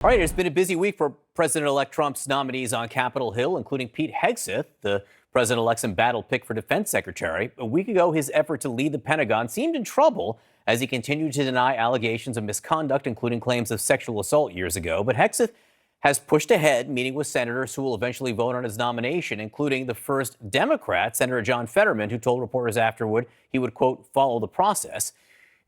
All right, it's been a busy week for President-elect Trump's nominees on Capitol Hill, including Pete Hegseth, the president-elect's embattled pick for defense secretary. A week ago, his effort to lead the Pentagon seemed in trouble as he continued to deny allegations of misconduct, including claims of sexual assault years ago. But Hegseth has pushed ahead, meeting with senators who will eventually vote on his nomination, including the first Democrat, Senator John Fetterman, who told reporters afterward he would, quote, follow the process.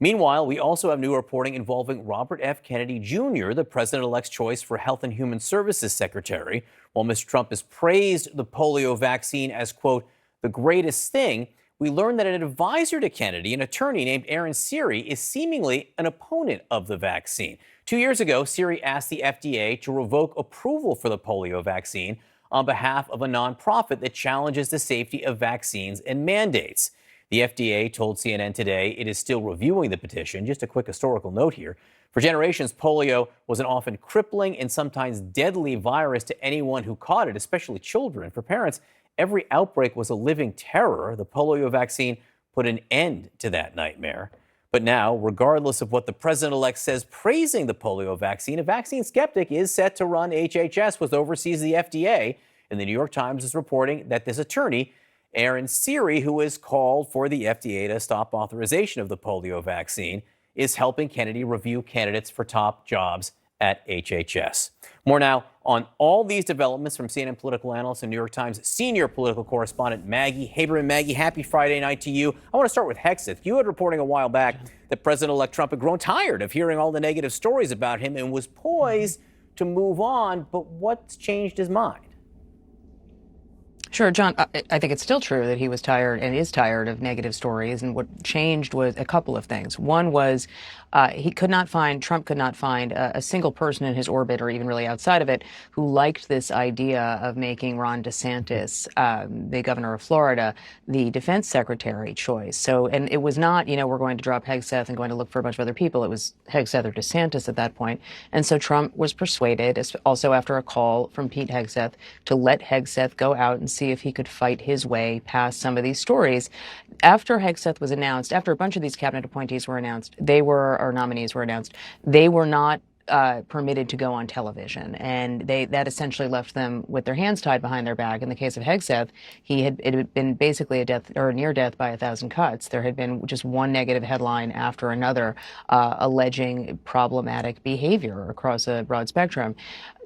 Meanwhile, we also have new reporting involving Robert F. Kennedy Jr., the president-elect's choice for Health and Human Services Secretary. While Mr. Trump has praised the polio vaccine as, quote, the greatest thing, we learned that an advisor to Kennedy, an attorney named Aaron Siri, is seemingly an opponent of the vaccine. 2 years ago, Siri asked the FDA to revoke approval for the polio vaccine on behalf of a nonprofit that challenges the safety of vaccines and mandates. The FDA told CNN today it is still reviewing the petition. Just a quick historical note here. For generations, polio was an often crippling and sometimes deadly virus to anyone who caught it, especially children. For parents, every outbreak was a living terror. The polio vaccine put an end to that nightmare. But now, regardless of what the president-elect says praising the polio vaccine, a vaccine skeptic is set to run HHS, which oversees the FDA. And the New York Times is reporting that this attorney, Aaron Siri, who has called for the FDA to stop authorization of the polio vaccine, is helping Kennedy review candidates for top jobs at HHS. More now on all these developments from CNN political analyst and New York Times senior political correspondent Maggie Haberman. Maggie, happy Friday night to you. I want to start with Hegseth. You had reporting a while back that President-elect Trump had grown tired of hearing all the negative stories about him and was poised to move on. But what's changed his mind? Sure, John, I think it's still true that he was tired and is tired of negative stories. And what changed was a couple of things. One was Trump could not find a single person in his orbit or even really outside of it who liked this idea of making Ron DeSantis, the governor of Florida, the defense secretary choice. So, and it was not, we're going to drop Hegseth and going to look for a bunch of other people. It was Hegseth or DeSantis at that point. And so Trump was persuaded, also after a call from Pete Hegseth, to let Hegseth go out and see if he could fight his way past some of these stories. After Hegseth was announced, after a bunch of these cabinet appointees were announced, or nominees were announced, they were not permitted to go on television, and that essentially left them with their hands tied behind their back. In the case of Hegseth, it had been basically a death or near death by 1,000 cuts. There had been just one negative headline after another alleging problematic behavior across a broad spectrum.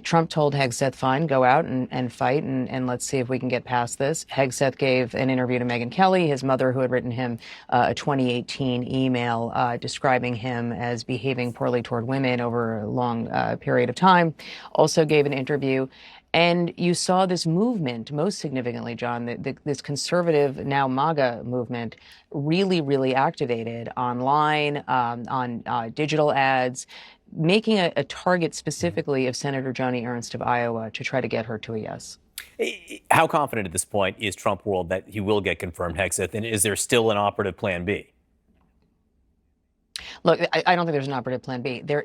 Trump told Hegseth, fine, go out and fight, and let's see if we can get past this. Hegseth gave an interview to Megyn Kelly, his mother, who had written him a 2018 email describing him as behaving poorly toward women over a long period of time, also gave an interview. And you saw this movement, most significantly, John, this conservative, now MAGA movement, really, really activated online, on digital ads, making a target specifically of Senator Joni Ernst of Iowa to try to get her to a yes. How confident at this point is Trump world that he will get confirmed, Hegseth? And is there still an operative plan B? Look, I don't think there's an operative plan B. There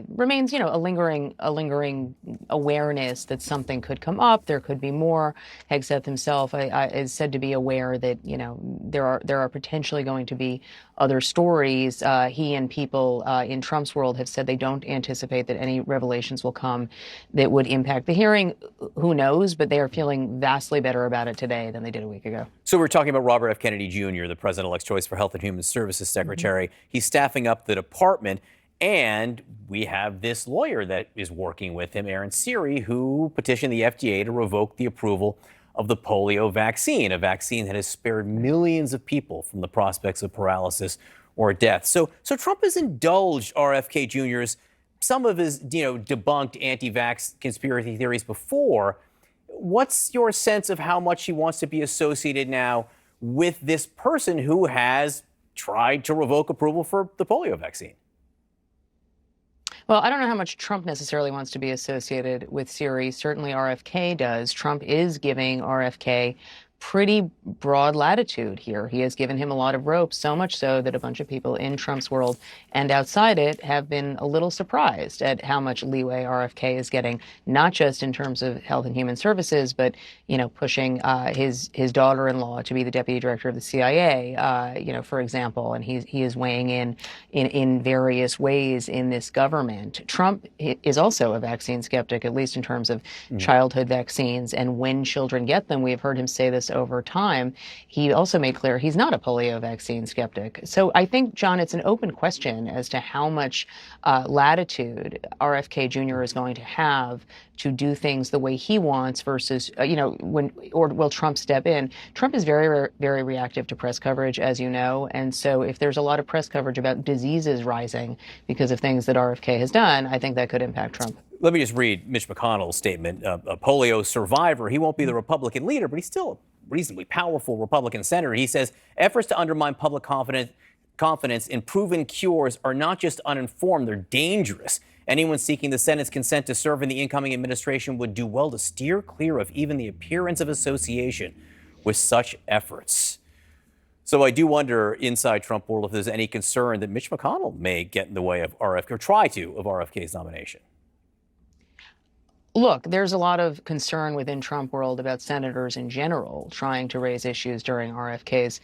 remains, a lingering awareness that something could come up. There could be more. Hegseth himself is said to be aware that, there are potentially going to be other stories. He and people in Trump's world have said they don't anticipate that any revelations will come that would impact the hearing. Who knows? But they are feeling vastly better about it today than they did a week ago. So we're talking about Robert F. Kennedy Jr., the president-elect's choice for Health and Human Services Secretary. He's staffing up the department, and we have this lawyer that is working with him, Aaron Siri, who petitioned the FDA to revoke the approval of the polio vaccine, a vaccine that has spared millions of people from the prospects of paralysis or death. So Trump has indulged RFK Jr.'s some of his, debunked anti-vax conspiracy theories before. What's your sense of how much he wants to be associated now with this person who has tried to revoke approval for the polio vaccine? Well, I don't know how much Trump necessarily wants to be associated with Siri. Certainly RFK does. Trump is giving RFK pretty broad latitude here. He has given him a lot of rope, so much so that a bunch of people in Trump's world and outside it have been a little surprised at how much leeway RFK is getting, not just in terms of Health and Human Services, but, pushing his daughter-in-law to be the deputy director of the CIA, for example, and he is weighing in various ways in this government. Trump is also a vaccine skeptic, at least in terms of childhood vaccines and when children get them. We have heard him say this over time. He also made clear he's not a polio vaccine skeptic. So I think, John, it's an open question as to how much latitude RFK Jr. is going to have to do things the way he wants versus, or will Trump step in? Trump is very, very reactive to press coverage, as you know. And so if there's a lot of press coverage about diseases rising because of things that RFK has done, I think that could impact Trump. Let me just read Mitch McConnell's statement. A polio survivor. He won't be the Republican leader, but he's still a reasonably powerful Republican senator. He says efforts to undermine public confidence in proven cures are not just uninformed, they're dangerous. Anyone seeking the Senate's consent to serve in the incoming administration would do well to steer clear of even the appearance of association with such efforts. So I do wonder, inside Trump world, if there's any concern that Mitch McConnell may get in the way of RFK, or try to, of RFK's nomination. Look, there's a lot of concern within Trump world about senators in general trying to raise issues during RFK's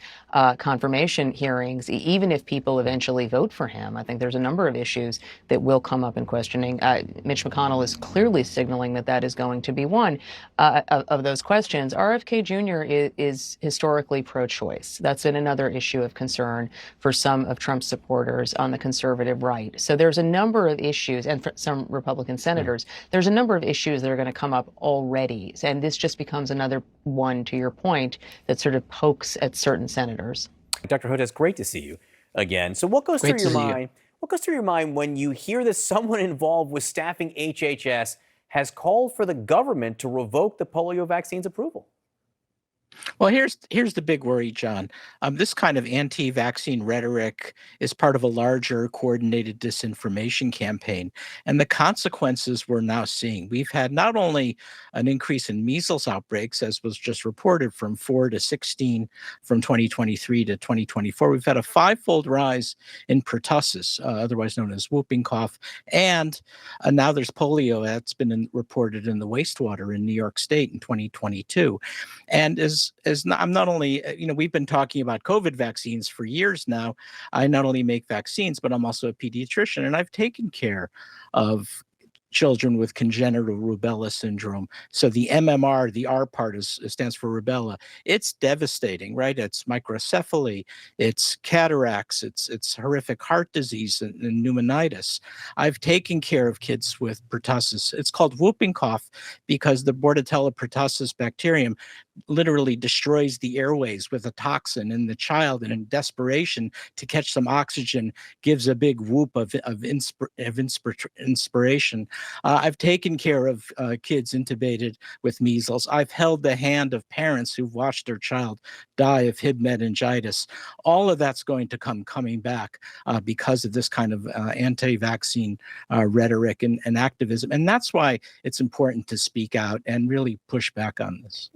confirmation hearings, even if people eventually vote for him. I think there's a number of issues that will come up in questioning. Mitch McConnell is clearly signaling that that is going to be one of those questions. RFK Jr. is historically pro-choice. That's been another issue of concern for some of Trump's supporters on the conservative right. So there's a number of issues, and for some Republican senators, there's a number of issues that are going to come up already. And this just becomes another one, to your point, that sort of pokes at certain senators. Dr. Hood, it's great to see you again. So what goes through your mind? What goes through your mind when you hear that someone involved with staffing HHS has called for the government to revoke the polio vaccine's approval? Well, here's the big worry, John. This kind of anti-vaccine rhetoric is part of a larger coordinated disinformation campaign. And the consequences we're now seeing. We've had not only an increase in measles outbreaks, as was just reported, from 4 to 16 from 2023 to 2024. We've had a 5-fold rise in pertussis, otherwise known as whooping cough. And now there's polio that's been reported in the wastewater in New York State in 2022. And I'm not only, we've been talking about COVID vaccines for years now. I not only make vaccines, but I'm also a pediatrician, and I've taken care of children with congenital rubella syndrome. So the MMR, the R part stands for rubella. It's devastating, right? It's microcephaly, it's cataracts, it's horrific heart disease and pneumonitis. I've taken care of kids with pertussis. It's called whooping cough because the Bordetella pertussis bacterium literally destroys the airways with a toxin, and the child, in desperation to catch some oxygen, gives a big whoop of inspiration. I've taken care of kids intubated with measles. I've held the hand of parents who've watched their child die of Hib meningitis. All of that's going to coming back because of this kind of anti-vaccine rhetoric and activism. And that's why it's important to speak out and really push back on this.